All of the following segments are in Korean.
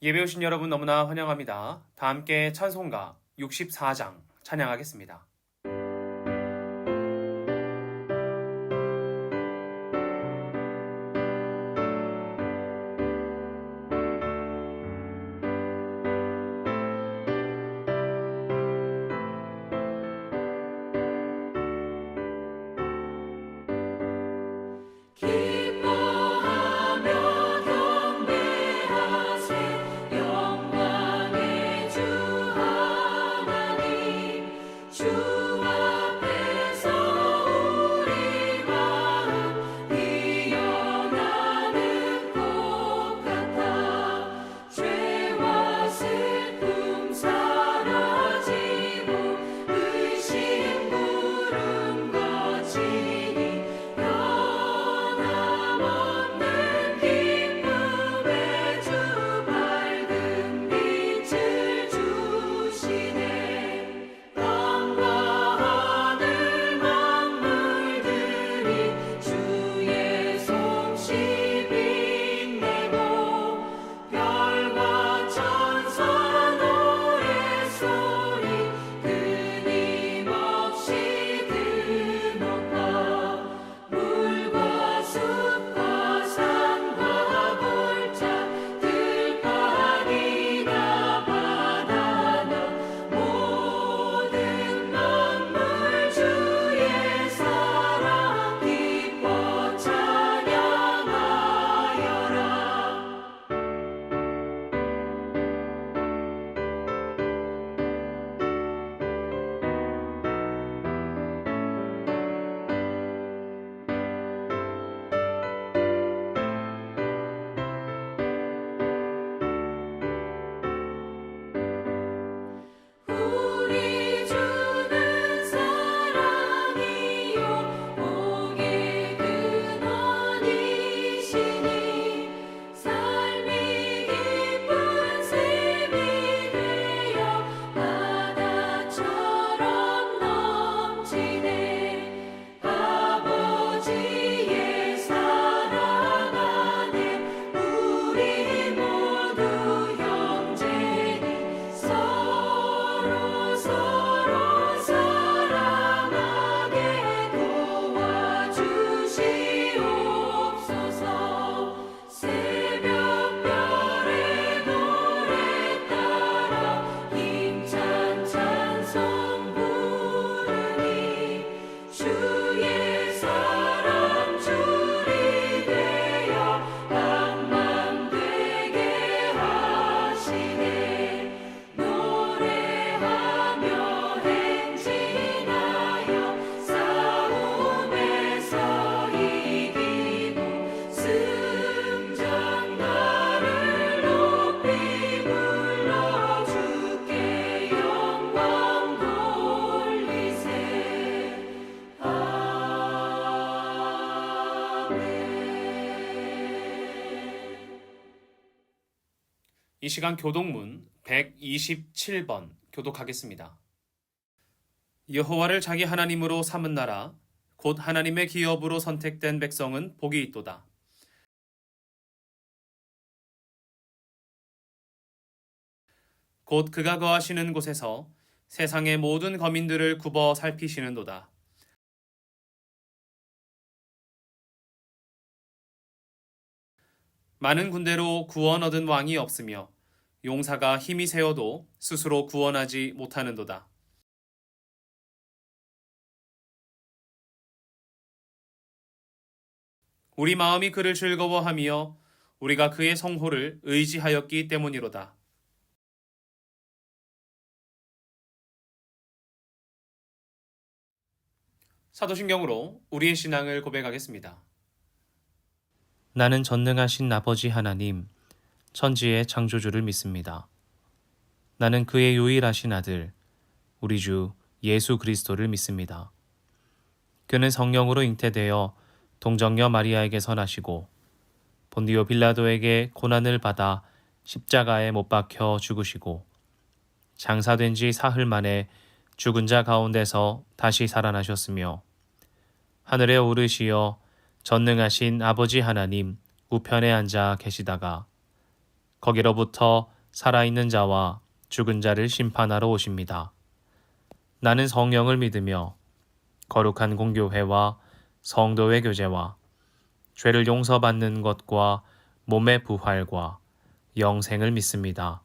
예배 오신 여러분 너무나 환영합니다. 다 함께 찬송가 64장 찬양하겠습니다. 이 시간 교독문 127번 교독하겠습니다. 여호와를 자기 하나님으로 삼은 나라 곧 하나님의 기업으로 선택된 백성은 복이 있도다. 곧 그가 거하시는 곳에서 세상의 모든 거민들을 굽어 살피시는도다. 많은 군대로 구원 얻은 왕이 없으며 용사가 힘이 세어도 스스로 구원하지 못하는도다. 우리 마음이 그를 즐거워하며 우리가 그의 성호를 의지하였기 때문이로다. 사도신경으로 우리의 신앙을 고백하겠습니다. 나는 전능하신 아버지 하나님, 천지의 창조주를 믿습니다. 나는 그의 유일하신 아들, 우리 주 예수 그리스도를 믿습니다. 그는 성령으로 잉태되어 동정녀 마리아에게서 나시고 본디오 빌라도에게 고난을 받아 십자가에 못 박혀 죽으시고 장사된 지 사흘 만에 죽은 자 가운데서 다시 살아나셨으며 하늘에 오르시어 전능하신 아버지 하나님 우편에 앉아 계시다가 거기로부터 살아있는 자와 죽은 자를 심판하러 오십니다. 나는 성령을 믿으며 거룩한 공교회와 성도의 교제와 죄를 용서받는 것과 몸의 부활과 영생을 믿습니다.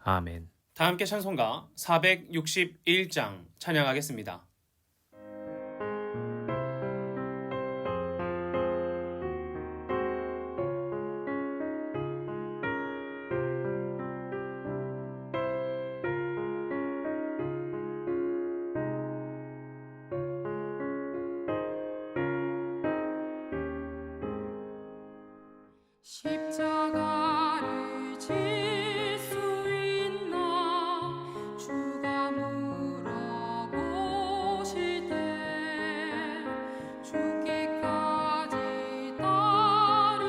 아멘. 다 함께 찬송가 461장 찬양하겠습니다. 십자가를 질 수 있나 주가 물어보실 때 죽기까지 따르오리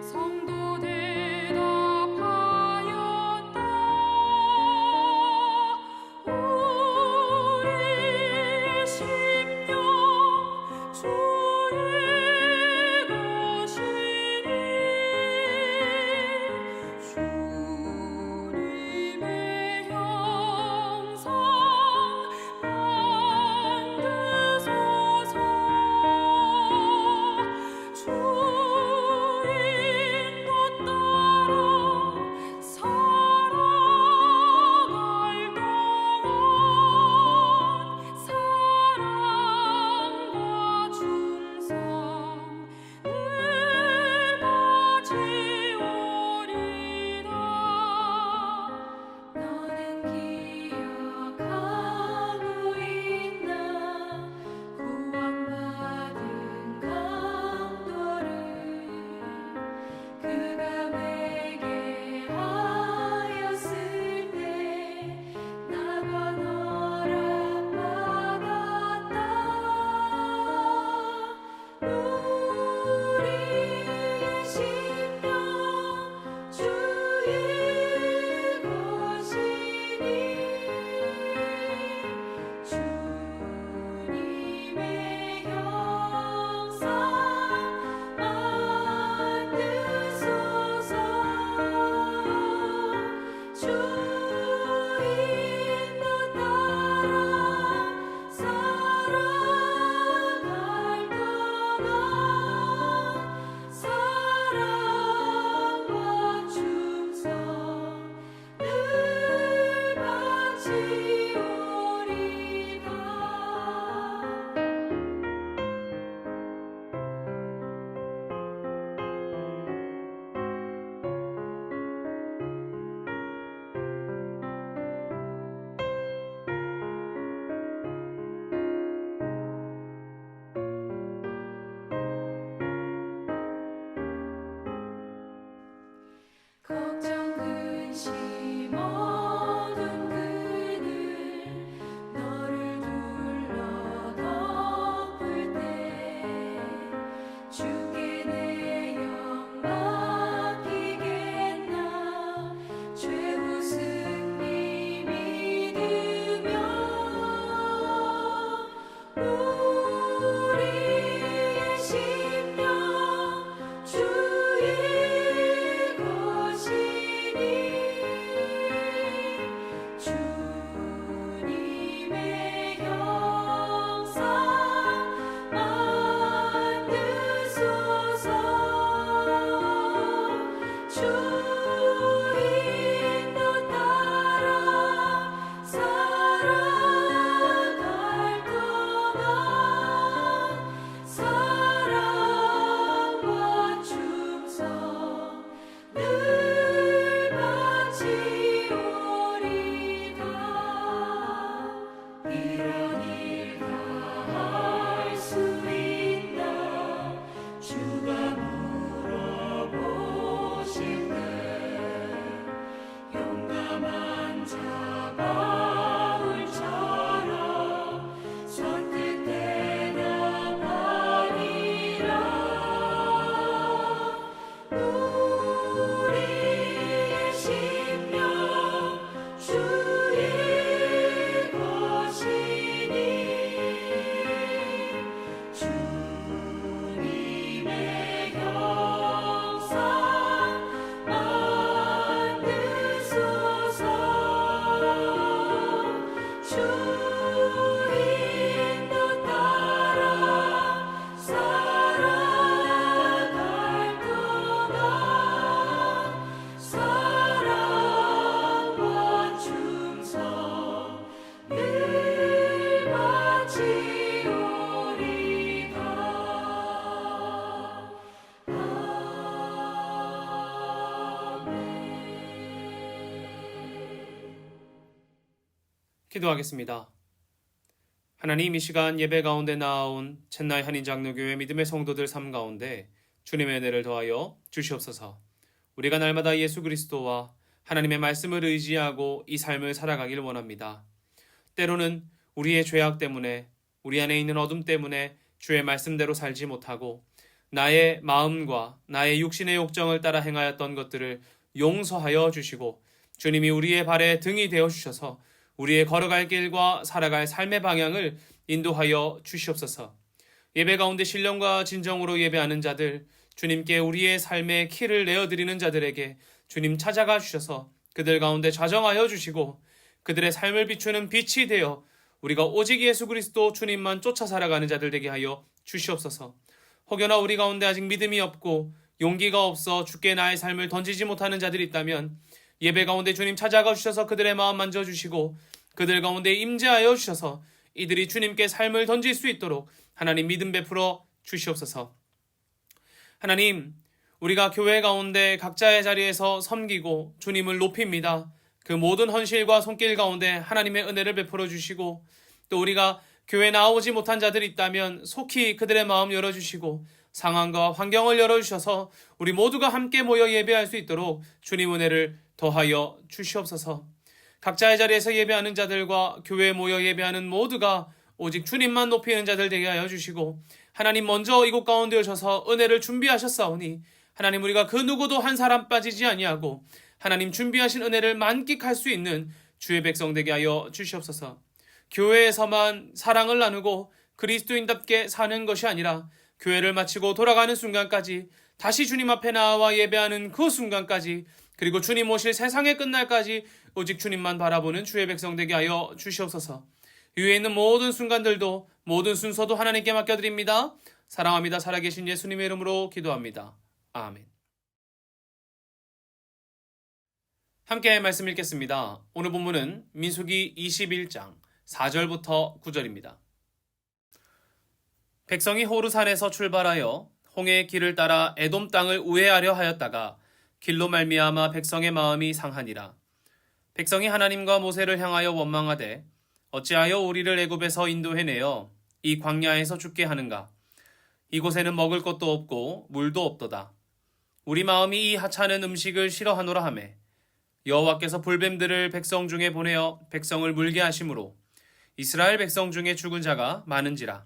성도 대답하였다. 우리의 심령 주의 것이 기도하겠습니다. 하나님, 이 시간 예배 가운데 나아온 첸나이 한인장로교회 믿음의 성도들 삶 가운데 주님의 은혜를 더하여 주시옵소서. 우리가 날마다 예수 그리스도와 하나님의 말씀을 의지하고 이 삶을 살아가길 원합니다. 때로는 우리의 죄악 때문에, 우리 안에 있는 어둠 때문에 주의 말씀대로 살지 못하고 나의 마음과 나의 육신의 욕정을 따라 행하였던 것들을 용서하여 주시고 주님이 우리의 발에 등이 되어 주셔서 우리의 걸어갈 길과 살아갈 삶의 방향을 인도하여 주시옵소서. 예배 가운데 신령과 진정으로 예배하는 자들, 주님께 우리의 삶의 키를 내어드리는 자들에게 주님 찾아가 주셔서 그들 가운데 좌정하여 주시고 그들의 삶을 비추는 빛이 되어 우리가 오직 예수 그리스도 주님만 쫓아 살아가는 자들 되게 하여 주시옵소서. 혹여나 우리 가운데 아직 믿음이 없고 용기가 없어 주께 나의 삶을 던지지 못하는 자들이 있다면 예배 가운데 주님 찾아가 주셔서 그들의 마음 만져주시고 그들 가운데 임재하여 주셔서 이들이 주님께 삶을 던질 수 있도록 하나님 믿음 베풀어 주시옵소서. 하나님, 우리가 교회 가운데 각자의 자리에서 섬기고 주님을 높입니다. 그 모든 헌실과 손길 가운데 하나님의 은혜를 베풀어 주시고 또 우리가 교회 나오지 못한 자들이 있다면 속히 그들의 마음 열어주시고 상황과 환경을 열어주셔서 우리 모두가 함께 모여 예배할 수 있도록 주님 은혜를 더하여 주시옵소서. 각자의 자리에서 예배하는 자들과 교회에 모여 예배하는 모두가 오직 주님만 높이는 자들 되게 하여 주시고 하나님 먼저 이곳 가운데 오셔서 은혜를 준비하셨사오니 하나님 우리가 그 누구도 한 사람 빠지지 아니하고 하나님 준비하신 은혜를 만끽할 수 있는 주의 백성 되게 하여 주시옵소서. 교회에서만 사랑을 나누고 그리스도인답게 사는 것이 아니라 교회를 마치고 돌아가는 순간까지 다시 주님 앞에 나와 예배하는 그 순간까지 그리고 주님 오실 세상의 끝날까지 오직 주님만 바라보는 주의 백성 되게 하여 주시옵소서. 위에 있는 모든 순간들도 모든 순서도 하나님께 맡겨드립니다. 사랑합니다. 살아계신 예수님의 이름으로 기도합니다. 아멘. 함께 말씀 읽겠습니다. 오늘 본문은 민수기 21장 4절부터 9절입니다. 백성이 호르산에서 출발하여 홍해의 길을 따라 에돔 땅을 우회하려 하였다가 길로 말미암아 백성의 마음이 상하니라. 백성이 하나님과 모세를 향하여 원망하되 어찌하여 우리를 애굽에서 인도해내어 이 광야에서 죽게 하는가? 이곳에는 먹을 것도 없고 물도 없도다. 우리 마음이 이 하찮은 음식을 싫어하노라 하매 여호와께서 불뱀들을 백성 중에 보내어 백성을 물게 하심으로 이스라엘 백성 중에 죽은 자가 많은지라.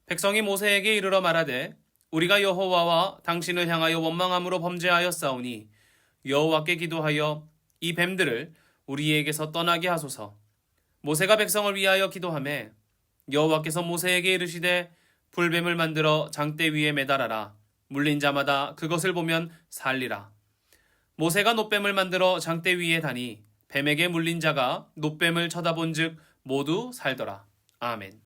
백성이 모세에게 이르러 말하되 우리가 여호와와 당신을 향하여 원망함으로 범죄하였사오니 여호와께 기도하여 이 뱀들을 우리에게서 떠나게 하소서. 모세가 백성을 위하여 기도하매 여호와께서 모세에게 이르시되 불뱀을 만들어 장대 위에 매달아라. 물린 자마다 그것을 보면 살리라. 모세가 놋뱀을 만들어 장대 위에 다니 뱀에게 물린 자가 놋뱀을 쳐다본즉 모두 살더라. 아멘.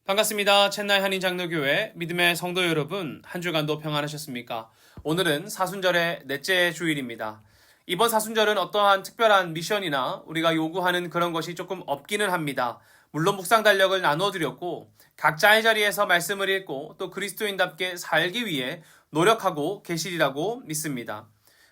반갑습니다. 첸나이 한인장로교회 믿음의 성도 여러분, 한 주간도 평안하셨습니까? 오늘은 사순절의 넷째 주일입니다. 이번 사순절은 어떠한 특별한 미션이나 우리가 요구하는 그런 것이 조금 없기는 합니다. 물론 묵상 달력을 나눠드렸고 각자의 자리에서 말씀을 읽고 또 그리스도인답게 살기 위해 노력하고 계시리라고 믿습니다.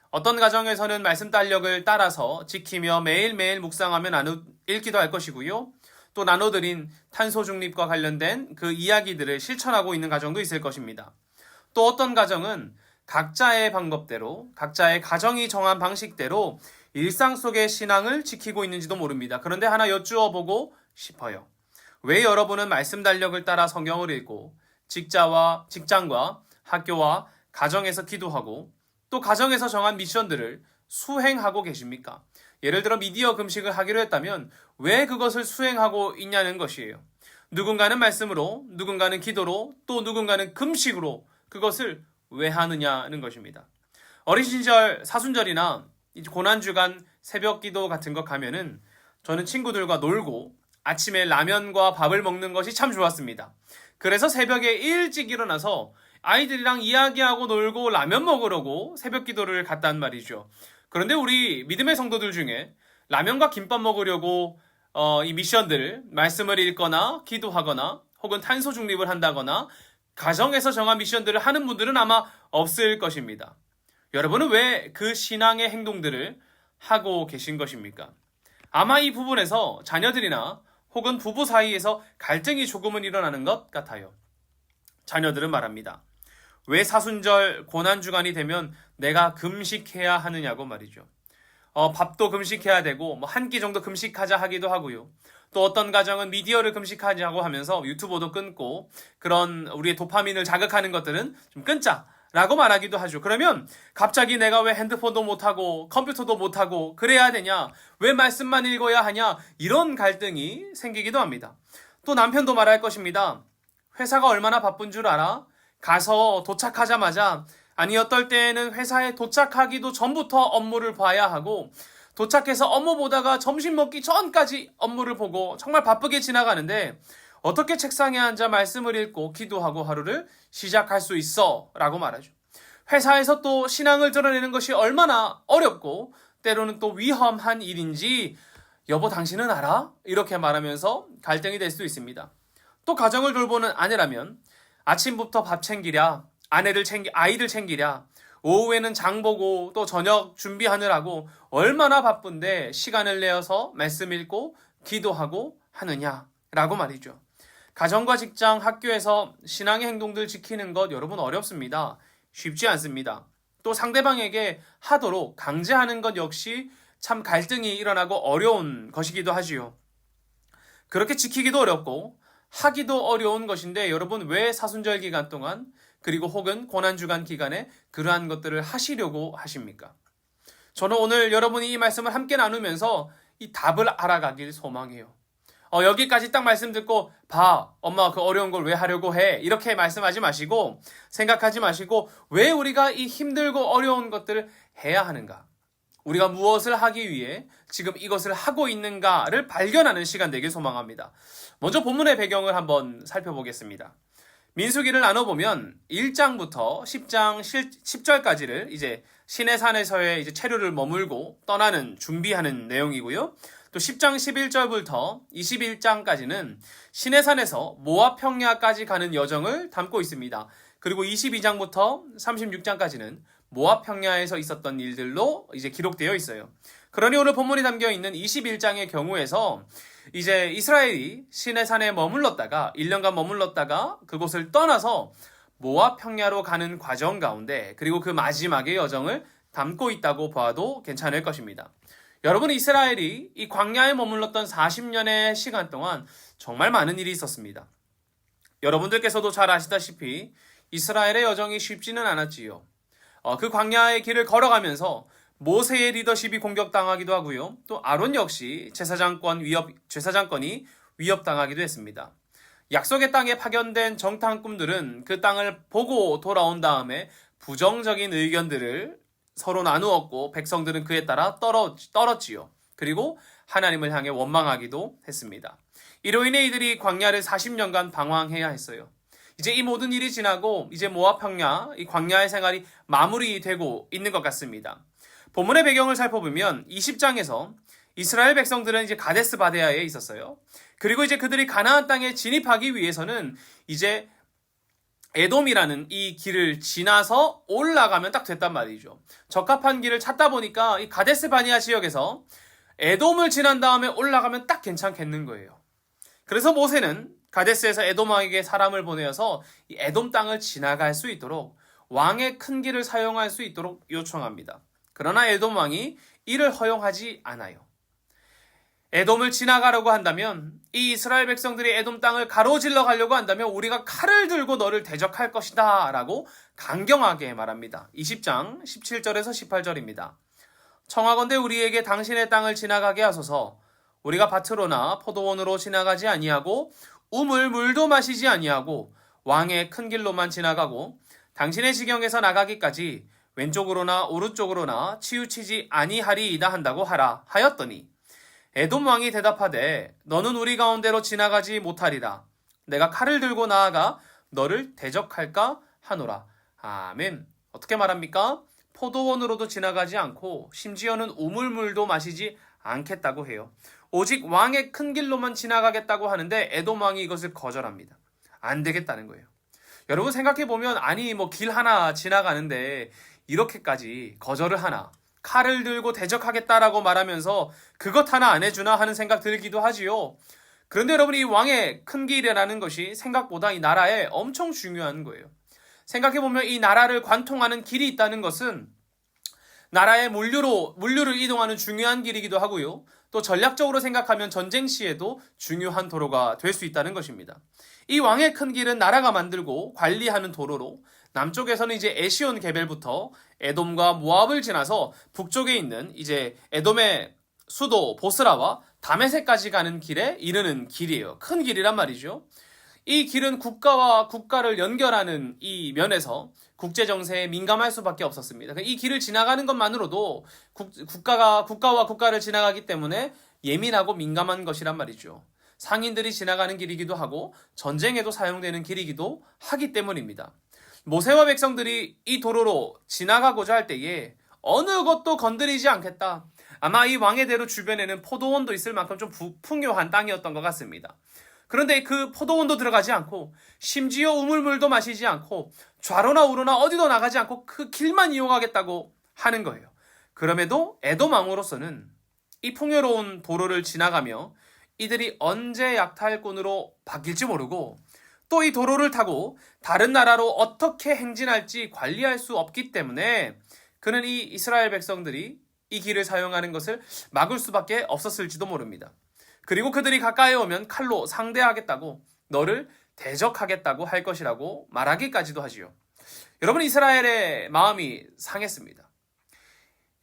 어떤 가정에서는 말씀 달력을 따라서 지키며 매일매일 묵상하며 읽기도 할 것이고요. 또 나눠드린 탄소 중립과 관련된 그 이야기들을 실천하고 있는 가정도 있을 것입니다. 또 어떤 가정은 각자의 방법대로, 각자의 가정이 정한 방식대로 일상 속의 신앙을 지키고 있는지도 모릅니다. 그런데 하나 여쭈어 보고 싶어요. 왜 여러분은 말씀 달력을 따라 성경을 읽고 직장과 학교와 가정에서 기도하고 또 가정에서 정한 미션들을 수행하고 계십니까? 예를 들어 미디어 금식을 하기로 했다면 왜 그것을 수행하고 있냐는 것이에요. 누군가는 말씀으로, 누군가는 기도로, 또 누군가는 금식으로 그것을 왜 하느냐는 것입니다. 어린 시절 사순절이나 고난주간 새벽기도 같은 거 가면은 저는 친구들과 놀고 아침에 라면과 밥을 먹는 것이 참 좋았습니다. 그래서 새벽에 일찍 일어나서 아이들이랑 이야기하고 놀고 라면 먹으려고 새벽기도를 갔단 말이죠. 그런데 우리 믿음의 성도들 중에 라면과 김밥 먹으려고 이 미션들, 말씀을 읽거나 기도하거나 혹은 탄소 중립을 한다거나 가정에서 정한 미션들을 하는 분들은 아마 없을 것입니다. 여러분은 왜 그 신앙의 행동들을 하고 계신 것입니까? 아마 이 부분에서 자녀들이나 혹은 부부 사이에서 갈등이 조금은 일어나는 것 같아요. 자녀들은 말합니다. 왜 사순절 고난주간이 되면 내가 금식해야 하느냐고 말이죠. 밥도 금식해야 되고 뭐 한 끼 정도 금식하자 하기도 하고요. 또 어떤 가정은 미디어를 금식하자고 하면서 유튜버도 끊고 그런 우리의 도파민을 자극하는 것들은 좀 끊자라고 말하기도 하죠. 그러면 갑자기 내가 왜 핸드폰도 못하고 컴퓨터도 못하고 그래야 되냐? 왜 말씀만 읽어야 하냐? 이런 갈등이 생기기도 합니다. 또 남편도 말할 것입니다. 회사가 얼마나 바쁜 줄 알아? 가서 도착하자마자 아니 어떨 때에는 회사에 도착하기도 전부터 업무를 봐야 하고 도착해서 업무 보다가 점심 먹기 전까지 업무를 보고 정말 바쁘게 지나가는데 어떻게 책상에 앉아 말씀을 읽고 기도하고 하루를 시작할 수 있어? 라고 말하죠. 회사에서 또 신앙을 드러내는 것이 얼마나 어렵고 때로는 또 위험한 일인지 여보 당신은 알아? 이렇게 말하면서 갈등이 될 수 있습니다. 또 가정을 돌보는 아내라면 아침부터 밥 챙기랴, 아이들 챙기랴, 오후에는 장 보고 또 저녁 준비하느라고 얼마나 바쁜데 시간을 내어서 말씀 읽고 기도하고 하느냐라고 말이죠. 가정과 직장, 학교에서 신앙의 행동들 지키는 것 여러분 어렵습니다. 쉽지 않습니다. 또 상대방에게 하도록 강제하는 것 역시 참 갈등이 일어나고 어려운 것이기도 하지요. 그렇게 지키기도 어렵고 하기도 어려운 것인데 여러분 왜 사순절 기간 동안 그리고 혹은 고난주간 기간에 그러한 것들을 하시려고 하십니까? 저는 오늘 여러분이 이 말씀을 함께 나누면서 이 답을 알아가길 소망해요. 여기까지 딱 말씀 듣고 봐 엄마 그 어려운 걸 왜 하려고 해 이렇게 말씀하지 마시고 생각하지 마시고 왜 우리가 이 힘들고 어려운 것들을 해야 하는가? 우리가 무엇을 하기 위해 지금 이것을 하고 있는가를 발견하는 시간 되길 소망합니다. 먼저 본문의 배경을 한번 살펴보겠습니다. 민수기를 나눠보면 1장부터 10장 10절까지를 이제 시내산에서의 이제 체류를 머물고 떠나는 준비하는 내용이고요. 또 10장 11절부터 21장까지는 시내산에서 모압 평야까지 가는 여정을 담고 있습니다. 그리고 22장부터 36장까지는 모압 평야에서 있었던 일들로 이제 기록되어 있어요. 그러니 오늘 본문이 담겨 있는 21장의 경우에서 이제 이스라엘이 시내산에 머물렀다가 1년간 머물렀다가 그곳을 떠나서 모압 평야로 가는 과정 가운데 그리고 그 마지막의 여정을 담고 있다고 봐도 괜찮을 것입니다. 여러분 이스라엘이 이 광야에 머물렀던 40년의 시간 동안 정말 많은 일이 있었습니다. 여러분들께서도 잘 아시다시피 이스라엘의 여정이 쉽지는 않았지요. 그 광야의 길을 걸어가면서 모세의 리더십이 공격당하기도 하고요. 또 아론 역시 제사장권이 위협당하기도 했습니다. 약속의 땅에 파견된 정탐 꿈들은 그 땅을 보고 돌아온 다음에 부정적인 의견들을 서로 나누었고 백성들은 그에 따라 떨었지요. 그리고 하나님을 향해 원망하기도 했습니다. 이로 인해 이들이 광야를 40년간 방황해야 했어요. 이제 이 모든 일이 지나고 이제 모압 평야, 이 광야의 생활이 마무리되고 있는 것 같습니다. 본문의 배경을 살펴보면 20장에서 이스라엘 백성들은 이제 가데스 바네아에 있었어요. 그리고 이제 그들이 가나안 땅에 진입하기 위해서는 이제 에돔이라는 이 길을 지나서 올라가면 딱 됐단 말이죠. 적합한 길을 찾다 보니까 이 가데스 바네아 지역에서 에돔을 지난 다음에 올라가면 딱 괜찮겠는 거예요. 그래서 모세는 가데스에서 에돔 왕에게 사람을 보내어서 이 에돔 땅을 지나갈 수 있도록 왕의 큰 길을 사용할 수 있도록 요청합니다. 그러나 에돔 왕이 이를 허용하지 않아요. 에돔을 지나가려고 한다면 이 이스라엘 백성들이 에돔 땅을 가로질러 가려고 한다면 우리가 칼을 들고 너를 대적할 것이다 라고 강경하게 말합니다. 20장 17절에서 18절입니다. 청하건대 우리에게 당신의 땅을 지나가게 하소서. 우리가 밭으로나 포도원으로 지나가지 아니하고 우물 물도 마시지 아니하고 왕의 큰 길로만 지나가고 당신의 지경에서 나가기까지 왼쪽으로나 오른쪽으로나 치우치지 아니하리이다 한다고 하라 하였더니 에돔 왕이 대답하되 너는 우리 가운데로 지나가지 못하리라. 내가 칼을 들고 나아가 너를 대적할까 하노라. 아멘. 어떻게 말합니까? 포도원으로도 지나가지 않고 심지어는 우물물도 마시지 않겠다고 해요. 오직 왕의 큰 길로만 지나가겠다고 하는데 에돔 왕이 이것을 거절합니다. 안 되겠다는 거예요. 여러분 생각해보면 아니 뭐 길 하나 지나가는데 이렇게까지 거절을 하나? 칼을 들고 대적하겠다라고 말하면서 그것 하나 안 해주나 하는 생각 들기도 하지요. 그런데 여러분, 이 왕의 큰 길이라는 것이 생각보다 이 나라에 엄청 중요한 거예요. 생각해보면 이 나라를 관통하는 길이 있다는 것은 나라의 물류를 이동하는 중요한 길이기도 하고요. 또 전략적으로 생각하면 전쟁 시에도 중요한 도로가 될 수 있다는 것입니다. 이 왕의 큰 길은 나라가 만들고 관리하는 도로로 남쪽에서는 이제 에시온 개벨부터 에돔과 모압을 지나서 북쪽에 있는 이제 에돔의 수도 보스라와 다메섹까지 가는 길에 이르는 길이에요. 큰 길이란 말이죠. 이 길은 국가와 국가를 연결하는 이 면에서 국제 정세에 민감할 수밖에 없었습니다. 이 길을 지나가는 것만으로도 국가와 국가를 지나가기 때문에 예민하고 민감한 것이란 말이죠. 상인들이 지나가는 길이기도 하고 전쟁에도 사용되는 길이기도 하기 때문입니다. 모세와 백성들이 이 도로로 지나가고자 할 때에 어느 것도 건드리지 않겠다. 아마 이 왕의 대로 주변에는 포도원도 있을 만큼 좀 풍요한 땅이었던 것 같습니다. 그런데 그 포도원도 들어가지 않고 심지어 우물물도 마시지 않고 좌로나 우로나 어디도 나가지 않고 그 길만 이용하겠다고 하는 거예요. 그럼에도 에돔 왕으로서는 이 풍요로운 도로를 지나가며 이들이 언제 약탈꾼으로 바뀔지 모르고 또 이 도로를 타고 다른 나라로 어떻게 행진할지 관리할 수 없기 때문에 그는 이 이스라엘 백성들이 이 길을 사용하는 것을 막을 수밖에 없었을지도 모릅니다. 그리고 그들이 가까이 오면 칼로 상대하겠다고, 너를 대적하겠다고 할 것이라고 말하기까지도 하지요. 여러분, 이스라엘의 마음이 상했습니다.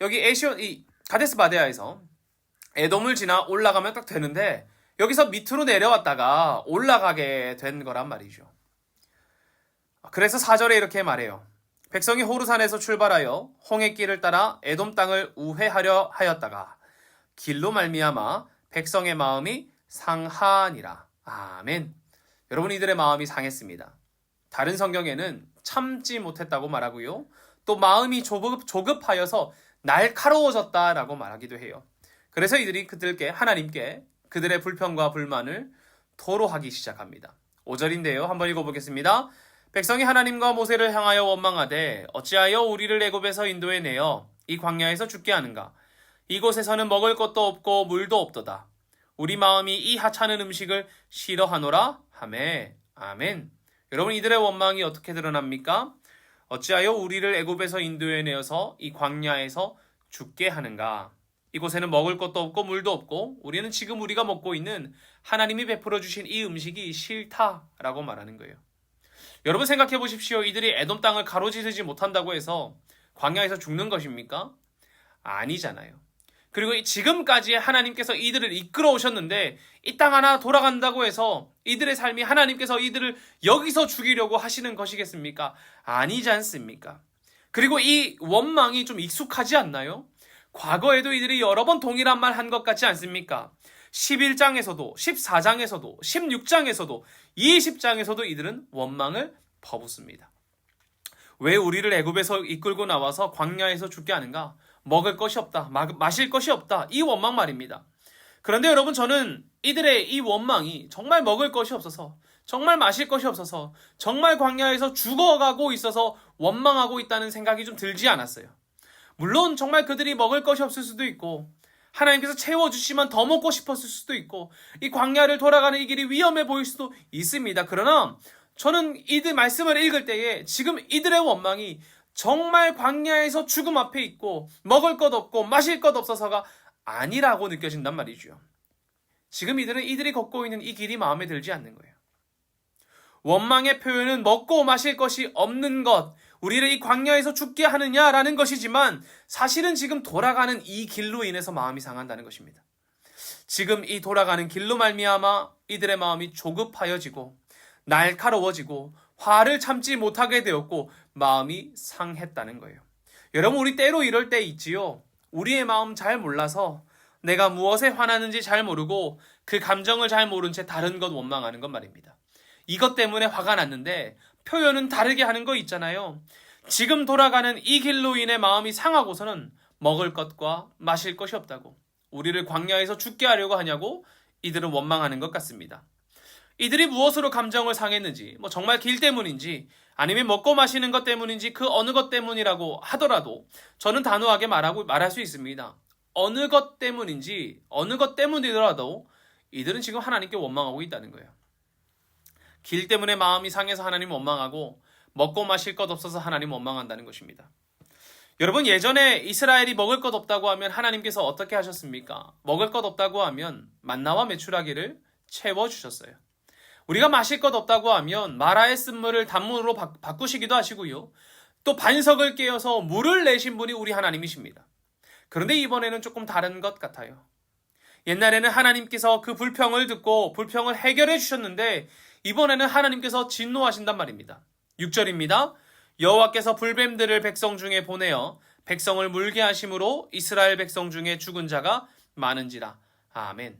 여기 이 가데스 바데아에서 에돔을 지나 올라가면 딱 되는데 여기서 밑으로 내려왔다가 올라가게 된 거란 말이죠. 그래서 4절에 이렇게 말해요. 백성이 호르산에서 출발하여 홍해길을 따라 에돔 땅을 우회하려 하였다가 길로 말미암아 백성의 마음이 상하니라. 아멘. 여러분, 이들의 마음이 상했습니다. 다른 성경에는 참지 못했다고 말하고요. 또 마음이 조급하여서 날카로워졌다라고 말하기도 해요. 그래서 이들이 하나님께 그들의 불평과 불만을 토로하기 시작합니다. 5절인데요. 한번 읽어보겠습니다. 백성이 하나님과 모세를 향하여 원망하되 어찌하여 우리를 애굽에서 인도해 내어 이 광야에서 죽게 하는가? 이곳에서는 먹을 것도 없고 물도 없도다. 우리 마음이 이 하찮은 음식을 싫어하노라 하매. 아멘. 여러분, 이들의 원망이 어떻게 드러납니까? 어찌하여 우리를 애굽에서 인도해 내어서 이 광야에서 죽게 하는가? 이곳에는 먹을 것도 없고 물도 없고 우리는 지금 우리가 먹고 있는 하나님이 베풀어 주신 이 음식이 싫다라고 말하는 거예요. 여러분, 생각해 보십시오. 이들이 에돔 땅을 가로지르지 못한다고 해서 광야에서 죽는 것입니까? 아니잖아요. 그리고 지금까지 하나님께서 이들을 이끌어 오셨는데 이 땅 하나 돌아간다고 해서 이들의 삶이 하나님께서 이들을 여기서 죽이려고 하시는 것이겠습니까? 아니지 않습니까? 그리고 이 원망이 좀 익숙하지 않나요? 과거에도 이들이 여러 번 동일한 말 한 것 같지 않습니까? 11장에서도 14장에서도 16장에서도 20장에서도 이들은 원망을 퍼붓습니다. 왜 우리를 애굽에서 이끌고 나와서 광야에서 죽게 하는가? 먹을 것이 없다. 마실 것이 없다. 이 원망 말입니다. 그런데 여러분, 저는 이들의 이 원망이 정말 먹을 것이 없어서, 정말 마실 것이 없어서, 정말 광야에서 죽어가고 있어서 원망하고 있다는 생각이 좀 들지 않았어요. 물론 정말 그들이 먹을 것이 없을 수도 있고 하나님께서 채워주시면 더 먹고 싶었을 수도 있고 이 광야를 돌아가는 이 길이 위험해 보일 수도 있습니다. 그러나 저는 이들 말씀을 읽을 때에 지금 이들의 원망이 정말 광야에서 죽음 앞에 있고 먹을 것 없고 마실 것 없어서가 아니라고 느껴진단 말이죠. 지금 이들이 걷고 있는 이 길이 마음에 들지 않는 거예요. 원망의 표현은 먹고 마실 것이 없는 것, 우리를 이 광야에서 죽게 하느냐라는 것이지만 사실은 지금 돌아가는 이 길로 인해서 마음이 상한다는 것입니다. 지금 이 돌아가는 길로 말미암아 이들의 마음이 조급하여지고 날카로워지고 화를 참지 못하게 되었고 마음이 상했다는 거예요. 여러분, 우리 때로 이럴 때 있지요. 우리의 마음 잘 몰라서 내가 무엇에 화나는지 잘 모르고 그 감정을 잘 모른 채 다른 것 원망하는 것 말입니다. 이것 때문에 화가 났는데 표현은 다르게 하는 거 있잖아요. 지금 돌아가는 이 길로 인해 마음이 상하고서는 먹을 것과 마실 것이 없다고, 우리를 광야에서 죽게 하려고 하냐고 이들은 원망하는 것 같습니다. 이들이 무엇으로 감정을 상했는지, 정말 길 때문인지, 아니면 먹고 마시는 것 때문인지 그 어느 것 때문이라고 하더라도 저는 단호하게 말할 수 있습니다. 어느 것 때문인지, 어느 것 때문이더라도 이들은 지금 하나님께 원망하고 있다는 거예요. 길 때문에 마음이 상해서 하나님 원망하고, 먹고 마실 것 없어서 하나님 원망한다는 것입니다. 여러분, 예전에 이스라엘이 먹을 것 없다고 하면 하나님께서 어떻게 하셨습니까? 먹을 것 없다고 하면 만나와 메추라기를 채워주셨어요. 우리가 마실 것 없다고 하면 마라의 쓴물을 단물로 바꾸시기도 하시고요. 또 반석을 깨어서 물을 내신 분이 우리 하나님이십니다. 그런데 이번에는 조금 다른 것 같아요. 옛날에는 하나님께서 그 불평을 듣고 불평을 해결해 주셨는데 이번에는 하나님께서 진노하신단 말입니다. 6절입니다. 여호와께서 불뱀들을 백성 중에 보내어 백성을 물게 하심으로 이스라엘 백성 중에 죽은 자가 많은지라. 아멘.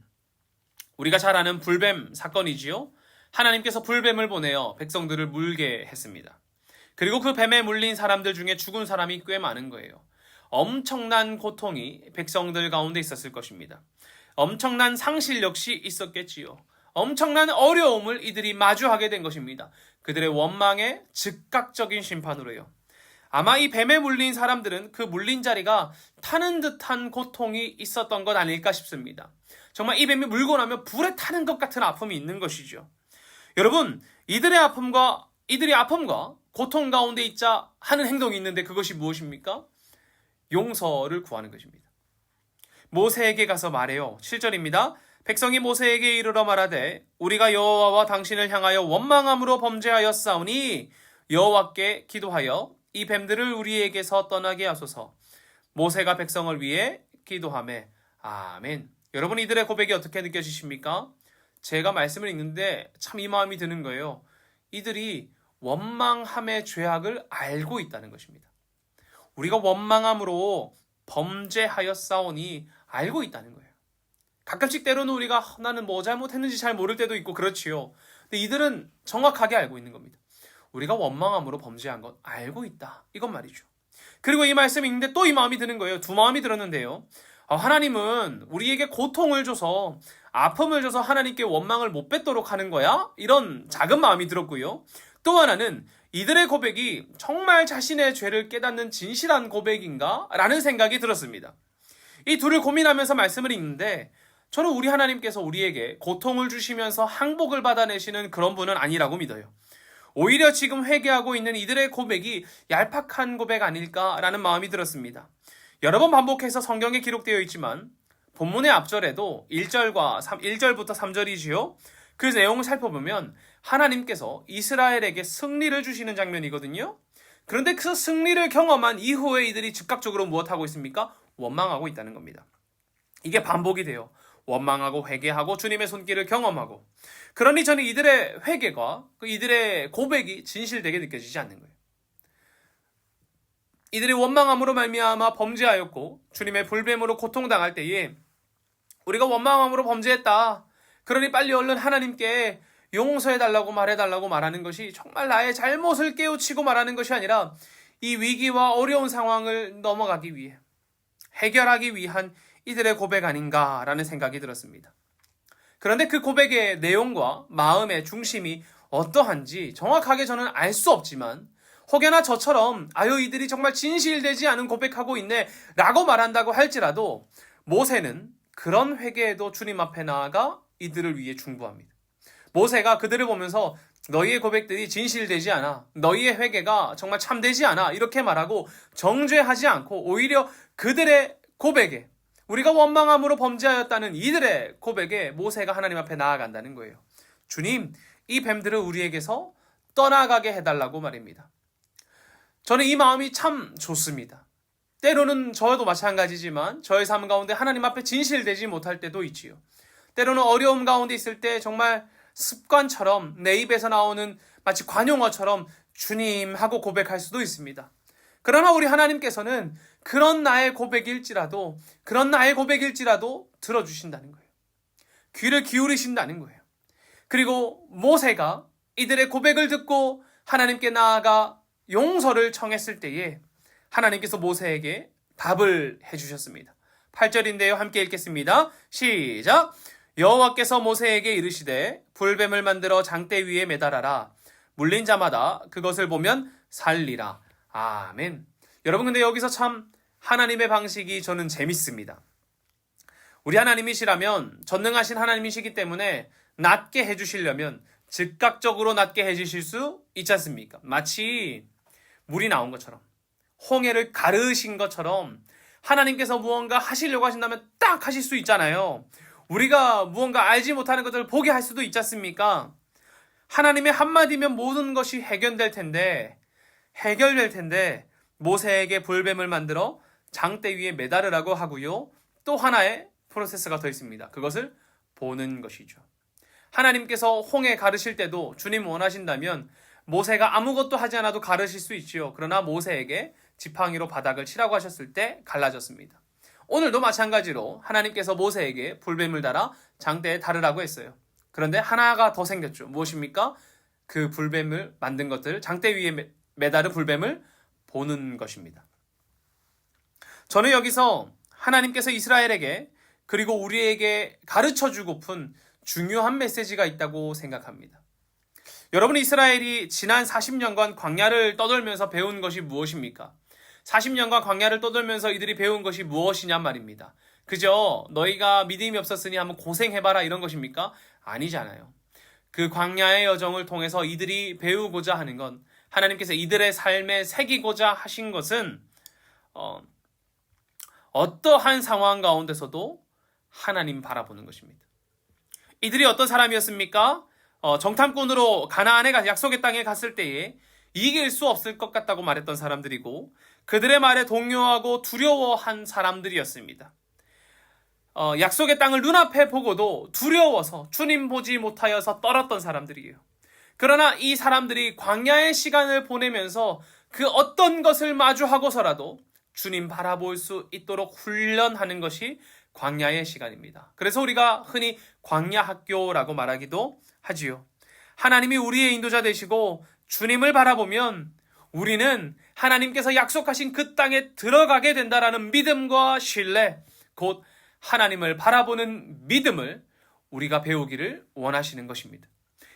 우리가 잘 아는 불뱀 사건이지요. 하나님께서 불뱀을 보내어 백성들을 물게 했습니다. 그리고 그 뱀에 물린 사람들 중에 죽은 사람이 꽤 많은 거예요. 엄청난 고통이 백성들 가운데 있었을 것입니다. 엄청난 상실 역시 있었겠지요. 엄청난 어려움을 이들이 마주하게 된 것입니다. 그들의 원망의 즉각적인 심판으로요. 아마 이 뱀에 물린 사람들은 그 물린 자리가 타는 듯한 고통이 있었던 것 아닐까 싶습니다. 정말 이 뱀이 물고 나면 불에 타는 것 같은 아픔이 있는 것이죠. 여러분, 이들의 아픔과 고통 가운데 있자 하는 행동이 있는데 그것이 무엇입니까? 용서를 구하는 것입니다. 모세에게 가서 말해요. 7절입니다. 백성이 모세에게 이르러 말하되 우리가 여호와와 당신을 향하여 원망함으로 범죄하였사오니 여호와께 기도하여 이 뱀들을 우리에게서 떠나게 하소서. 모세가 백성을 위해 기도하매. 아멘. 여러분, 이들의 고백이 어떻게 느껴지십니까? 제가 말씀을 읽는데 참 이 마음이 드는 거예요. 이들이 원망함의 죄악을 알고 있다는 것입니다. 우리가 원망함으로 범죄하였사오니 알고 있다는 거예요. 가끔씩 때로는 우리가 나는 뭐 잘못했는지 잘 모를 때도 있고 그렇지요. 근데 이들은 정확하게 알고 있는 겁니다. 우리가 원망함으로 범죄한 것 알고 있다. 이건 말이죠. 그리고 이 말씀 읽는데 또 이 마음이 드는 거예요. 두 마음이 들었는데요. 하나님은 우리에게 고통을 줘서 아픔을 줘서 하나님께 원망을 못 뱉도록 하는 거야? 이런 작은 마음이 들었고요. 또 하나는 이들의 고백이 정말 자신의 죄를 깨닫는 진실한 고백인가? 라는 생각이 들었습니다. 이 둘을 고민하면서 말씀을 읽는데 저는 우리 하나님께서 우리에게 고통을 주시면서 항복을 받아내시는 그런 분은 아니라고 믿어요. 오히려 지금 회개하고 있는 이들의 고백이 얄팍한 고백 아닐까라는 마음이 들었습니다. 여러 번 반복해서 성경에 기록되어 있지만 본문의 앞절에도 1절부터 3절이지요. 그 내용을 살펴보면 하나님께서 이스라엘에게 승리를 주시는 장면이거든요. 그런데 그 승리를 경험한 이후에 이들이 즉각적으로 무엇하고 있습니까? 원망하고 있다는 겁니다. 이게 반복이 돼요. 원망하고 회개하고 주님의 손길을 경험하고. 그러니 저는 이들의 회개가 이들의 고백이 진실되게 느껴지지 않는 거예요. 이들이 원망함으로 말미암아 범죄하였고 주님의 불뱀으로 고통당할 때에 우리가 원망함으로 범죄했다. 그러니 빨리 얼른 하나님께 용서해달라고 말해달라고 말하는 것이 정말 나의 잘못을 깨우치고 말하는 것이 아니라 이 위기와 어려운 상황을 넘어가기 위해 해결하기 위한 이들의 고백 아닌가라는 생각이 들었습니다. 그런데 그 고백의 내용과 마음의 중심이 어떠한지 정확하게 저는 알 수 없지만 혹여나 저처럼 이들이 정말 진실되지 않은 고백하고 있네 라고 말한다고 할지라도 모세는 그런 회개에도 주님 앞에 나아가 이들을 위해 중보합니다. 모세가 그들을 보면서 너희의 고백들이 진실되지 않아. 너희의 회개가 정말 참되지 않아. 이렇게 말하고 정죄하지 않고 오히려 그들의 고백에 우리가 원망함으로 범죄하였다는 이들의 고백에 모세가 하나님 앞에 나아간다는 거예요. 주님, 이 뱀들을 우리에게서 떠나가게 해달라고 말입니다. 저는 이 마음이 참 좋습니다. 때로는 저도 마찬가지지만 저의 삶 가운데 하나님 앞에 진실되지 못할 때도 있지요. 때로는 어려움 가운데 있을 때 정말 습관처럼 내 입에서 나오는 마치 관용어처럼 주님 하고 고백할 수도 있습니다. 그러나 우리 하나님께서는 그런 나의 고백일지라도 들어주신다는 거예요. 귀를 기울이신다는 거예요. 그리고 모세가 이들의 고백을 듣고 하나님께 나아가 용서를 청했을 때에 하나님께서 모세에게 답을 해주셨습니다. 8절인데요. 함께 읽겠습니다. 시작! 여호와께서 모세에게 이르시되 불뱀을 만들어 장대 위에 매달아라. 물린 자마다 그것을 보면 살리라. 아멘. 여러분, 근데 여기서 참 하나님의 방식이 저는 재밌습니다. 우리 하나님이시라면 전능하신 하나님이시기 때문에 낫게 해주시려면 즉각적으로 낫게 해주실 수 있지 않습니까? 마치 물이 나온 것처럼, 홍해를 가르신 것처럼 하나님께서 무언가 하시려고 하신다면 딱 하실 수 있잖아요. 우리가 무언가 알지 못하는 것들을 보게 할 수도 있지 않습니까? 하나님의 한마디면 모든 것이 해결될 텐데 모세에게 불뱀을 만들어 장대 위에 매달으라고 하고요. 또 하나의 프로세스가 더 있습니다. 그것을 보는 것이죠. 하나님께서 홍해 가르실 때도 주님 원하신다면 모세가 아무것도 하지 않아도 가르실 수 있지요. 그러나 모세에게 지팡이로 바닥을 치라고 하셨을 때 갈라졌습니다. 오늘도 마찬가지로 하나님께서 모세에게 불뱀을 달아 장대에 다르라고 했어요. 그런데 하나가 더 생겼죠. 무엇입니까? 그 불뱀을 만든 것들, 장대 위에 매달은 불뱀을 보는 것입니다. 저는 여기서 하나님께서 이스라엘에게 그리고 우리에게 가르쳐주고픈 중요한 메시지가 있다고 생각합니다. 여러분, 이스라엘이 지난 40년간 광야를 떠돌면서 배운 것이 무엇입니까? 40년간 광야를 떠돌면서 이들이 배운 것이 무엇이냐 말입니다. 그저 너희가 믿음이 없었으니 한번 고생해봐라 이런 것입니까? 아니잖아요. 그 광야의 여정을 통해서 이들이 배우고자 하는 건, 하나님께서 이들의 삶에 새기고자 하신 것은 어떠한 상황 가운데서도 하나님 바라보는 것입니다. 이들이 어떤 사람이었습니까? 정탐꾼으로 가나안에 약속의 땅에 갔을 때에 이길 수 없을 것 같다고 말했던 사람들이고, 그들의 말에 동요하고 두려워한 사람들이었습니다. 약속의 땅을 눈앞에 보고도 두려워서 주님 보지 못하여서 떨었던 사람들이에요. 그러나 이 사람들이 광야의 시간을 보내면서 그 어떤 것을 마주하고서라도 주님 바라볼 수 있도록 훈련하는 것이 광야의 시간입니다. 그래서 우리가 흔히 광야 학교라고 말하기도 하지요. 하나님이 우리의 인도자 되시고 주님을 바라보면 우리는 하나님께서 약속하신 그 땅에 들어가게 된다라는 믿음과 신뢰, 곧 하나님을 바라보는 믿음을 우리가 배우기를 원하시는 것입니다.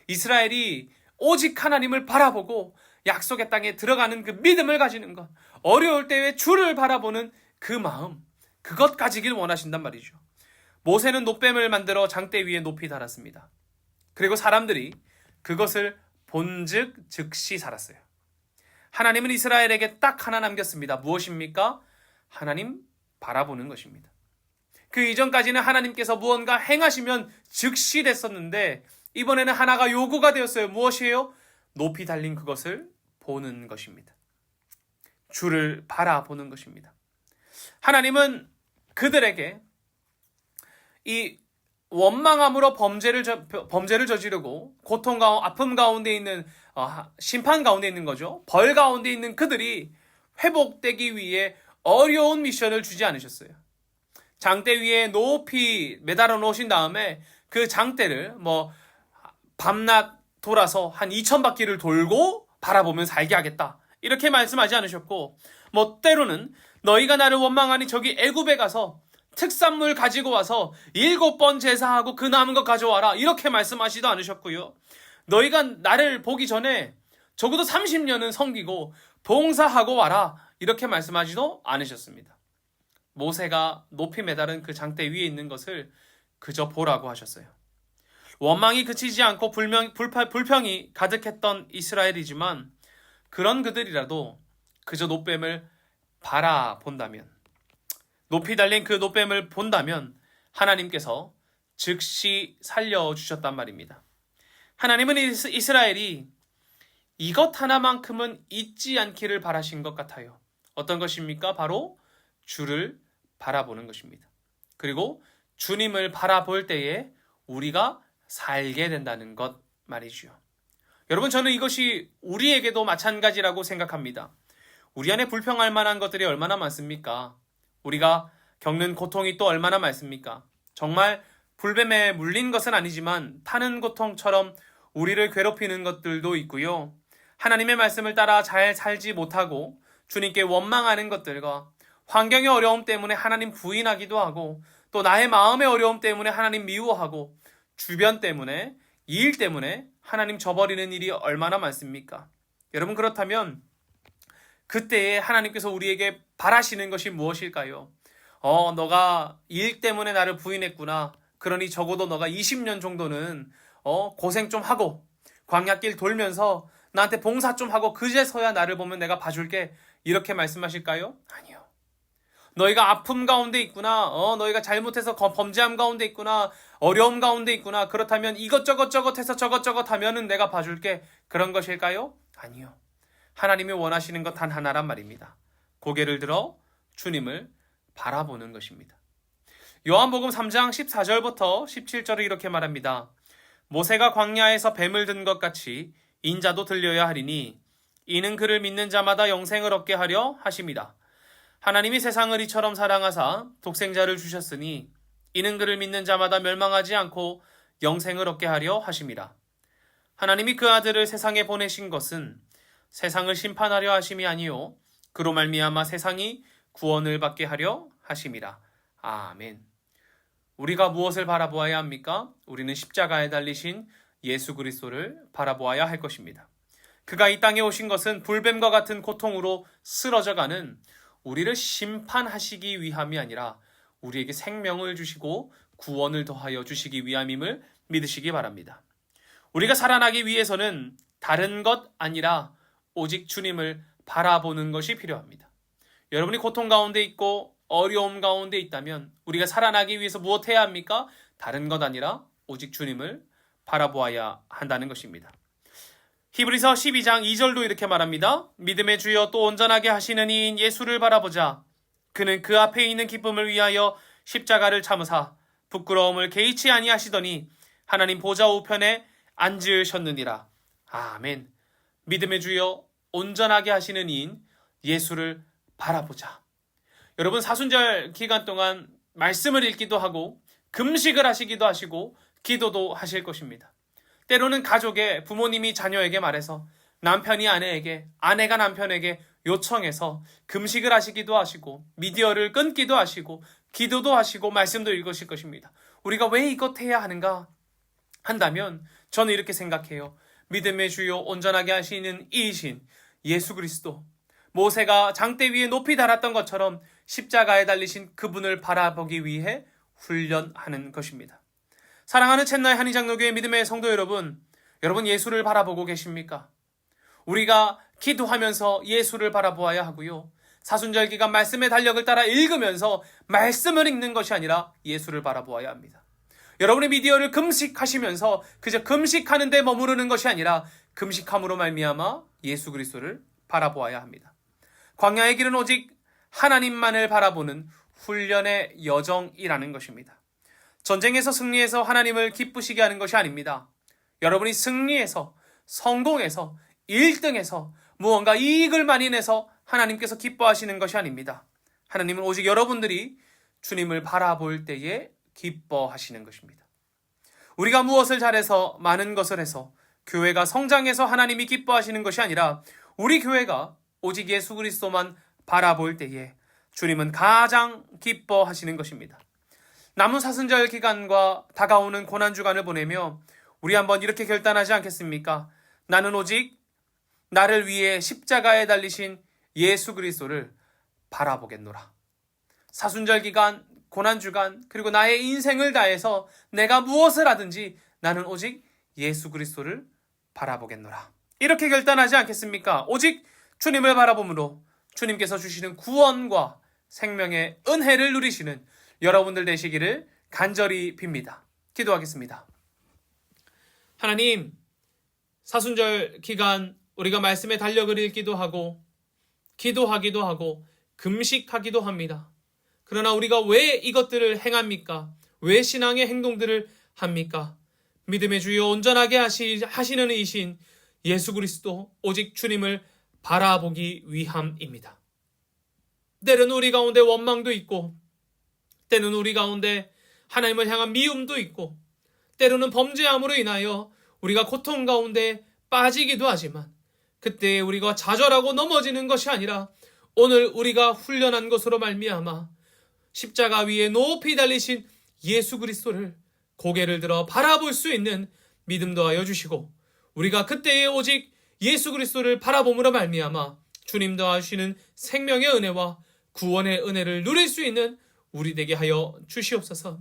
이스라엘이 오직 하나님을 바라보고 약속의 땅에 들어가는 그 믿음을 가지는 것, 어려울 때에 주를 바라보는 그 마음, 그것 가지길 원하신단 말이죠. 모세는 놋뱀을 만들어 장대 위에 높이 달았습니다. 그리고 사람들이 그것을 본즉 즉시 살았어요. 하나님은 이스라엘에게 딱 하나 남겼습니다. 무엇입니까? 하나님 바라보는 것입니다. 그 이전까지는 하나님께서 무언가 행하시면 즉시 됐었는데 이번에는 하나가 요구가 되었어요. 무엇이에요? 높이 달린 그것을 보는 것입니다. 주를 바라보는 것입니다. 하나님은 그들에게 이 원망함으로 범죄를 저지르고 고통과 아픔 가운데 있는 심판 가운데 있는 거죠. 벌 가운데 있는 그들이 회복되기 위해 어려운 미션을 주지 않으셨어요. 장대 위에 높이 매달아 놓으신 다음에 그 장대를 밤낮 돌아서 한 2000바퀴를 돌고 바라보면 살게 하겠다, 이렇게 말씀하지 않으셨고, 때로는 너희가 나를 원망하니 저기 애굽에 가서 특산물 가지고 와서 7번 제사하고 그 남은 거 가져와라, 이렇게 말씀하시도 않으셨고요. 너희가 나를 보기 전에 적어도 30년은 섬기고 봉사하고 와라, 이렇게 말씀하지도 않으셨습니다. 모세가 높이 매달은 그 장대 위에 있는 것을 그저 보라고 하셨어요. 원망이 그치지 않고 불평이 가득했던 이스라엘이지만 그런 그들이라도 그저 놋뱀을 바라본다면, 높이 달린 그 놋뱀을 본다면 하나님께서 즉시 살려주셨단 말입니다. 하나님은 이스라엘이 이것 하나만큼은 잊지 않기를 바라신 것 같아요. 어떤 것입니까? 바로 주를 바라보는 것입니다. 그리고 주님을 바라볼 때에 우리가 살게 된다는 것 말이죠. 여러분, 저는 이것이 우리에게도 마찬가지라고 생각합니다. 우리 안에 불평할 만한 것들이 얼마나 많습니까? 우리가 겪는 고통이 또 얼마나 많습니까? 정말 불뱀에 물린 것은 아니지만 타는 고통처럼 우리를 괴롭히는 것들도 있고요. 하나님의 말씀을 따라 잘 살지 못하고 주님께 원망하는 것들과 환경의 어려움 때문에 하나님 부인하기도 하고, 또 나의 마음의 어려움 때문에 하나님 미워하고 주변 때문에 일 때문에 하나님 저버리는 일이 얼마나 많습니까? 여러분 그렇다면 그때에 하나님께서 우리에게 바라시는 것이 무엇일까요? 너가 일 때문에 나를 부인했구나. 그러니 적어도 너가 20년 정도는 고생 좀 하고 광야길 돌면서 나한테 봉사 좀 하고 그제서야 나를 보면 내가 봐줄게. 이렇게 말씀하실까요? 아니요. 너희가 아픔 가운데 있구나. 너희가 잘못해서 범죄함 가운데 있구나. 어려움 가운데 있구나. 그렇다면 이것저것 해서 저것저것 하면은 내가 봐줄게. 그런 것일까요? 아니요. 하나님이 원하시는 것 단 하나란 말입니다. 고개를 들어 주님을 바라보는 것입니다. 요한복음 3장 14절부터 17절을 이렇게 말합니다. 모세가 광야에서 뱀을 든 것 같이 인자도 들려야 하리니 이는 그를 믿는 자마다 영생을 얻게 하려 하심이다. 하나님이 세상을 이처럼 사랑하사 독생자를 주셨으니 이는 그를 믿는 자마다 멸망하지 않고 영생을 얻게 하려 하심이라. 하나님이 그 아들을 세상에 보내신 것은 세상을 심판하려 하심이 아니요 그로 말미암아 세상이 구원을 받게 하려 하심이라. 아멘. 우리가 무엇을 바라보아야 합니까? 우리는 십자가에 달리신 예수 그리스도를 바라보아야 할 것입니다. 그가 이 땅에 오신 것은 불뱀과 같은 고통으로 쓰러져가는 우리를 심판하시기 위함이 아니라 우리에게 생명을 주시고 구원을 더하여 주시기 위함임을 믿으시기 바랍니다. 우리가 살아나기 위해서는 다른 것 아니라 오직 주님을 바라보는 것이 필요합니다. 여러분이 고통 가운데 있고 어려움 가운데 있다면 우리가 살아나기 위해서 무엇 해야 합니까? 다른 것 아니라 오직 주님을 바라보아야 한다는 것입니다. 히브리서 12장 2절도 이렇게 말합니다. 믿음의 주여 또 온전하게 하시는 이인 예수를 바라보자. 그는 그 앞에 있는 기쁨을 위하여 십자가를 참으사 부끄러움을 개의치 아니하시더니 하나님 보좌 우편에 앉으셨느니라. 아멘. 믿음의 주여 온전하게 하시는 이인 예수를 바라보자. 여러분 사순절 기간 동안 말씀을 읽기도 하고 금식을 하시기도 하시고 기도도 하실 것입니다. 때로는 가족의 부모님이 자녀에게 말해서 남편이 아내에게 아내가 남편에게 요청해서 금식을 하시기도 하시고 미디어를 끊기도 하시고 기도도 하시고 말씀도 읽으실 것입니다. 우리가 왜 이것 해야 하는가 한다면 저는 이렇게 생각해요. 믿음의 주요 온전하게 하시는 이이신 예수 그리스도 모세가 장대 위에 높이 달았던 것처럼 십자가에 달리신 그분을 바라보기 위해 훈련하는 것입니다. 사랑하는 챗나의 한의장로교회 믿음의 성도 여러분, 여러분 예수를 바라보고 계십니까? 우리가 기도하면서 예수를 바라보아야 하고요. 사순절 기간 말씀의 달력을 따라 읽으면서 말씀을 읽는 것이 아니라 예수를 바라보아야 합니다. 여러분의 미디어를 금식하시면서 그저 금식하는 데 머무르는 것이 아니라 금식함으로 말미암아 예수 그리스도를 바라보아야 합니다. 광야의 길은 오직 하나님만을 바라보는 훈련의 여정이라는 것입니다. 전쟁에서 승리해서 하나님을 기쁘시게 하는 것이 아닙니다. 여러분이 승리해서 성공해서 1등해서 무언가 이익을 많이 내서 하나님께서 기뻐하시는 것이 아닙니다. 하나님은 오직 여러분들이 주님을 바라볼 때에 기뻐하시는 것입니다. 우리가 무엇을 잘해서 많은 것을 해서 교회가 성장해서 하나님이 기뻐하시는 것이 아니라 우리 교회가 오직 예수 그리스도만 바라볼 때에 주님은 가장 기뻐하시는 것입니다. 남은 사순절 기간과 다가오는 고난주간을 보내며 우리 한번 이렇게 결단하지 않겠습니까? 나는 오직 나를 위해 십자가에 달리신 예수 그리스도를 바라보겠노라. 사순절 기간, 고난주간, 그리고 나의 인생을 다해서 내가 무엇을 하든지 나는 오직 예수 그리스도를 바라보겠노라. 이렇게 결단하지 않겠습니까? 오직 주님을 바라봄으로 주님께서 주시는 구원과 생명의 은혜를 누리시는 여러분들 되시기를 간절히 빕니다. 기도하겠습니다. 하나님, 사순절 기간 우리가 말씀의 달력을 읽기도 하고 기도하기도 하고 금식하기도 합니다. 그러나 우리가 왜 이것들을 행합니까? 왜 신앙의 행동들을 합니까? 믿음의 주여 온전하게 하시는 이신 예수 그리스도 오직 주님을 바라보기 위함입니다. 때로는 우리 가운데 원망도 있고 때로는 우리 가운데 하나님을 향한 미움도 있고 때로는 범죄함으로 인하여 우리가 고통 가운데 빠지기도 하지만 그때 우리가 좌절하고 넘어지는 것이 아니라 오늘 우리가 훈련한 것으로 말미암아 십자가 위에 높이 달리신 예수 그리스도를 고개를 들어 바라볼 수 있는 믿음 더하여 주시고 우리가 그때에 오직 예수 그리스도를 바라봄으로 말미암아 주님 더하시는 생명의 은혜와 구원의 은혜를 누릴 수 있는 우리 되게 하여 주시옵소서.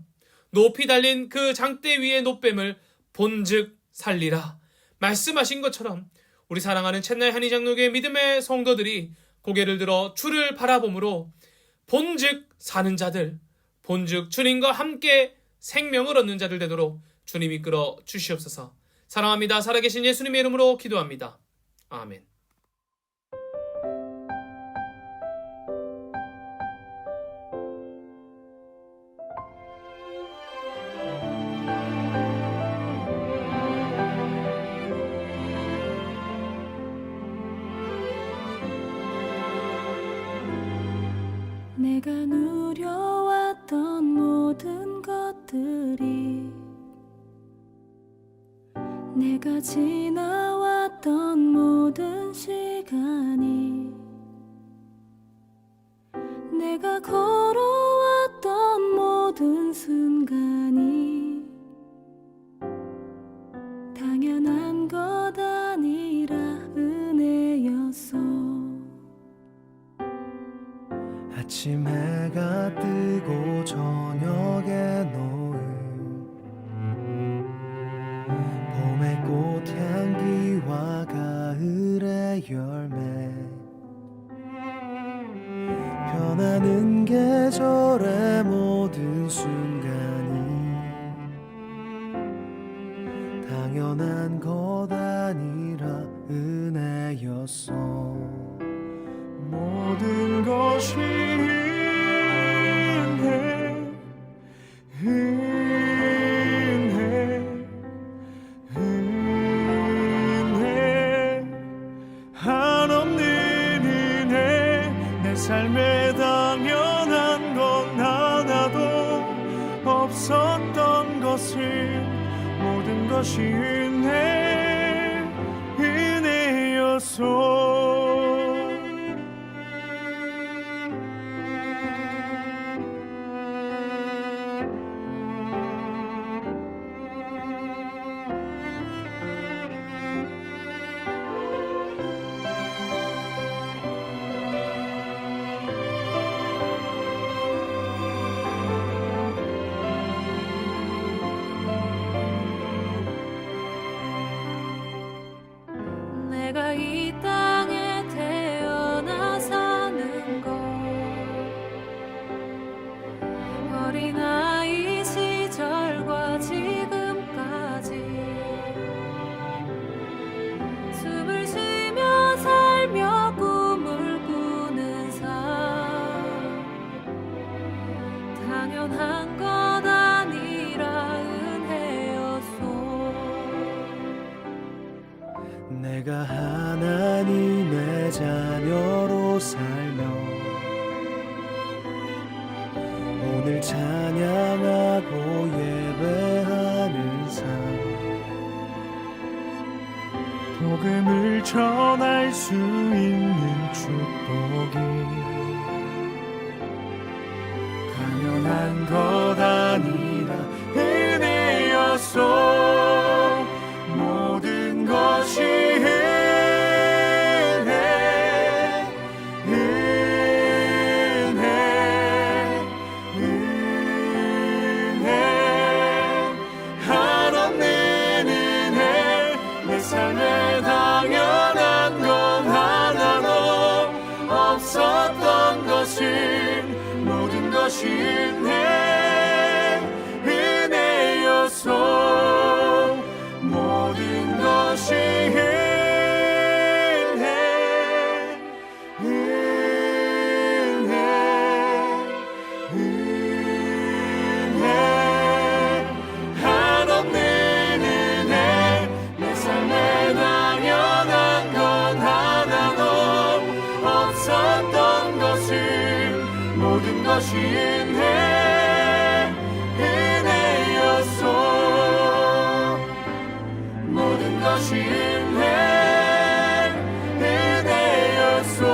높이 달린 그 장대 위의 노뱀을 본즉 살리라 말씀하신 것처럼 우리 사랑하는 챗날 한의장로교회 믿음의 성도들이 고개를 들어 주를 바라봄으로 본즉 사는 자들, 본즉 주님과 함께 생명을 얻는 자들 되도록 주님 이끌어 주시옵소서. 사랑합니다. 살아계신 예수님의 이름으로 기도합니다. 아멘. 내가 누려왔던 모든 것들이 내가 지나왔던 모든 시간이 내가 걸어왔던 모든 순간이 당연한 것 아니라 은혜였어. 아침 해가 뜨고 저녁에 노을 봄의 꽃향기와 가을의 열매 변하는 계절의 모든 순간이 당연한 것 아니라 은혜였어. 모든 것이 은혜 한없는 은혜 내 삶에 당연한 건 하나도 없었던 것을 모든 것이 은혜였어. 내가 이 땅에 태어나 사는 것 어린아이 시절과 지금까지 숨을 쉬며 살며 꿈을 꾸는 삶 당연한 것 아니라 은혜였소. 내가 하나님의 자녀로 살며 오늘 찬양하고 예배하는 삶 복음을 전할 수 있는 축복이 당연한 것 아니라 은혜였소. 모든 것이 한없는 은혜 내 삶에 당연한 건 하나도 없었던 것을 모든 것이 은혜였소. 모든 것이 한없는 은혜 내 삶에 당연한 건 하나도 없었던 것을 모든 것이 은혜였소. 모든 것이 은혜였소.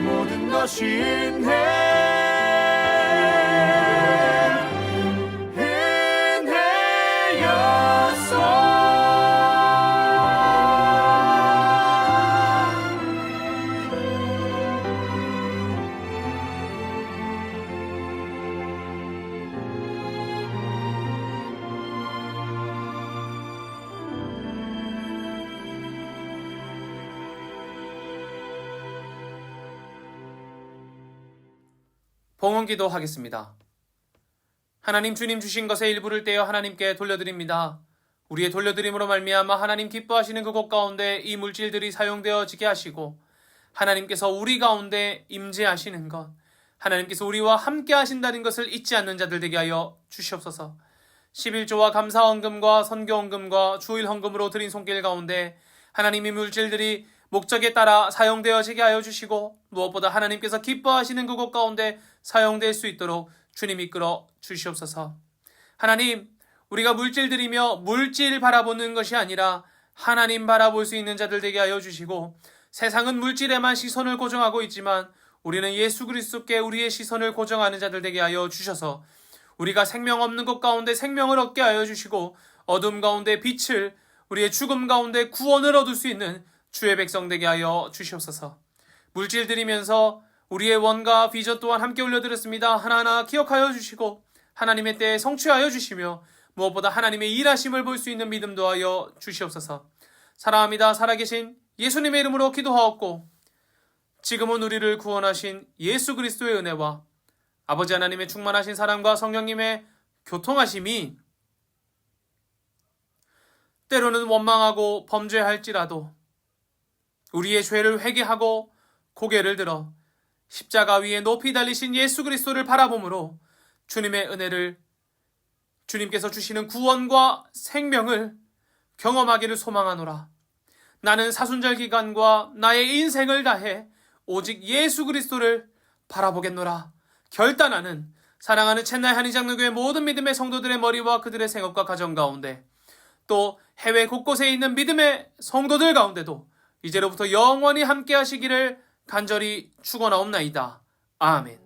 모든 것이 은혜 봉헌기도 하겠습니다. 하나님 주님 주신 것의 일부를 떼어 하나님께 돌려드립니다. 우리의 돌려드림으로 말미암아 하나님 기뻐하시는 그곳 가운데 이 물질들이 사용되어지게 하시고 하나님께서 우리 가운데 임재하시는 것, 하나님께서 우리와 함께 하신다는 것을 잊지 않는 자들 되게 하여 주시옵소서. 11조와 감사헌금과 선교헌금과 주일헌금으로 드린 손길 가운데 하나님의 물질들이 목적에 따라 사용되어지게 하여 주시고 무엇보다 하나님께서 기뻐하시는 그곳 가운데 사용될 수 있도록 주님 이끌어 주시옵소서. 하나님, 우리가 물질들이며 물질 바라보는 것이 아니라 하나님 바라볼 수 있는 자들 되게 하여 주시고 세상은 물질에만 시선을 고정하고 있지만 우리는 예수 그리스도께 우리의 시선을 고정하는 자들 되게 하여 주셔서 우리가 생명 없는 것 가운데 생명을 얻게 하여 주시고 어둠 가운데 빛을, 우리의 죽음 가운데 구원을 얻을 수 있는 주의 백성 되게 하여 주시옵소서. 물질 드리면서 우리의 원과 비전 또한 함께 올려드렸습니다. 하나하나 기억하여 주시고 하나님의 때에 성취하여 주시며 무엇보다 하나님의 일하심을 볼 수 있는 믿음 도하여 주시옵소서. 사랑합니다. 살아계신 예수님의 이름으로 기도하옵고 지금은 우리를 구원하신 예수 그리스도의 은혜와 아버지 하나님의 충만하신 사랑과 성령님의 교통하심이 때로는 원망하고 범죄할지라도 우리의 죄를 회개하고 고개를 들어 십자가 위에 높이 달리신 예수 그리스도를 바라봄으로 주님의 은혜를, 주님께서 주시는 구원과 생명을 경험하기를 소망하노라. 나는 사순절 기간과 나의 인생을 다해 오직 예수 그리스도를 바라보겠노라. 결단하는 사랑하는 첸나이 한인장로교회 모든 믿음의 성도들의 머리와 그들의 생업과 가정 가운데 또 해외 곳곳에 있는 믿음의 성도들 가운데도 이제로부터 영원히 함께 하시기를 간절히 축원하옵나이다. 아멘.